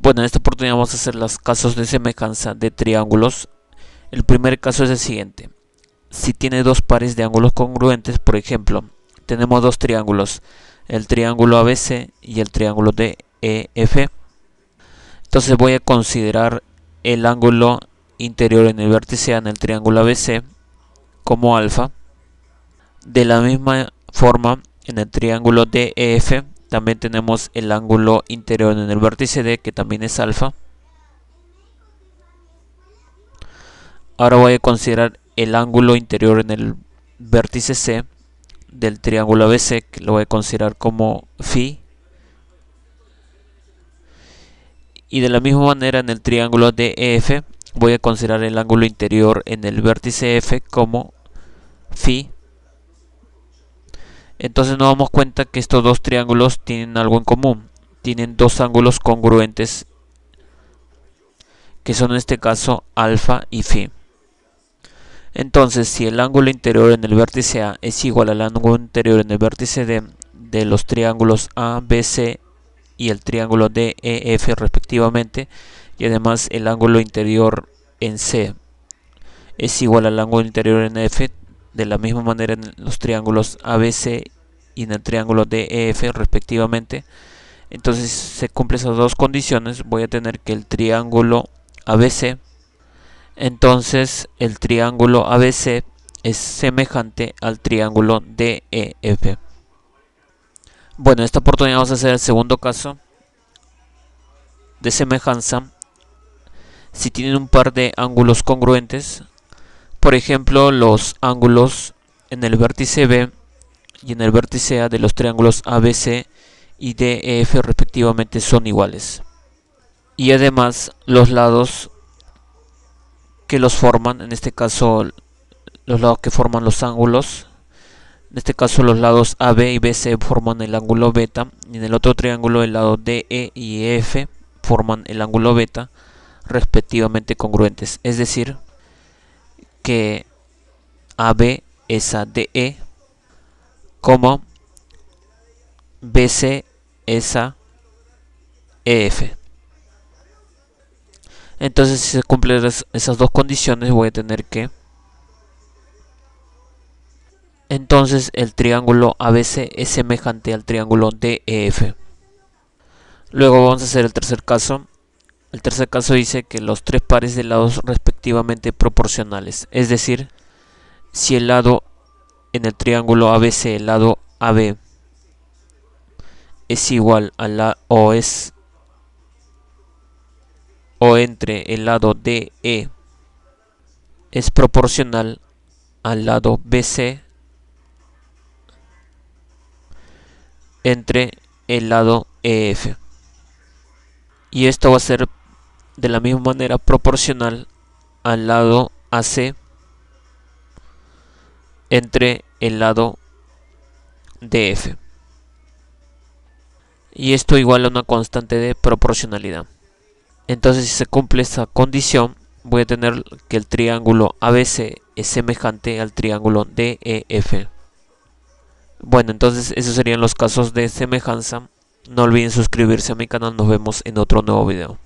Bueno, en esta oportunidad vamos a hacer los casos de semejanza de triángulos. El primer caso es el siguiente. Si tiene dos pares de ángulos congruentes, por ejemplo, tenemos dos triángulos, el triángulo ABC y el triángulo DEF. Entonces voy a considerar el ángulo interior en el vértice A en el triángulo ABC como alfa. De la misma forma, en el triángulo DEF también tenemos el ángulo interior en el vértice D, que también es alfa. Ahora voy a considerar el ángulo interior en el vértice C del triángulo ABC, que lo voy a considerar como phi. Y de la misma manera, en el triángulo DEF voy a considerar el ángulo interior en el vértice F como phi. Entonces nos damos cuenta que estos dos triángulos tienen algo en común. Tienen dos ángulos congruentes, que son en este caso alfa y phi. Entonces, si el ángulo interior en el vértice A es igual al ángulo interior en el vértice D de los triángulos ABC y el triángulo DEF respectivamente, y además el ángulo interior en C es igual al ángulo interior en F, de la misma manera en los triángulos ABC y en el triángulo DEF respectivamente, entonces si se cumplen esas dos condiciones, voy a tener que el triángulo ABC es semejante al triángulo DEF. Bueno, en esta oportunidad vamos a hacer el segundo caso de semejanza. Si tienen un par de ángulos congruentes, por ejemplo, los ángulos en el vértice B y en el vértice A de los triángulos ABC y DEF respectivamente son iguales. Y además los lados que los forman, en este caso los lados que forman los ángulos, en este caso los lados AB y BC forman el ángulo beta, y en el otro triángulo el lado DE y EF forman el ángulo beta, respectivamente congruentes. Es decir, que AB es a DE, como BC es a EF. Entonces, si se cumplen esas dos condiciones, voy a tener que entonces el triángulo ABC es semejante al triángulo DEF. Luego vamos a hacer el tercer caso. El tercer caso dice que los tres pares de lados respectivamente proporcionales. Es decir, si el lado en el triángulo ABC, el lado AB, es igual a la o entre el lado DE es proporcional al lado BC entre el lado EF. Y esto va a ser de la misma manera proporcional al lado AC entre el lado DF. Y esto igual a una constante de proporcionalidad. Entonces, si se cumple esta condición, voy a tener que el triángulo ABC es semejante al triángulo DEF. Bueno, entonces esos serían los casos de semejanza. No olviden suscribirse a mi canal. Nos vemos en otro nuevo video.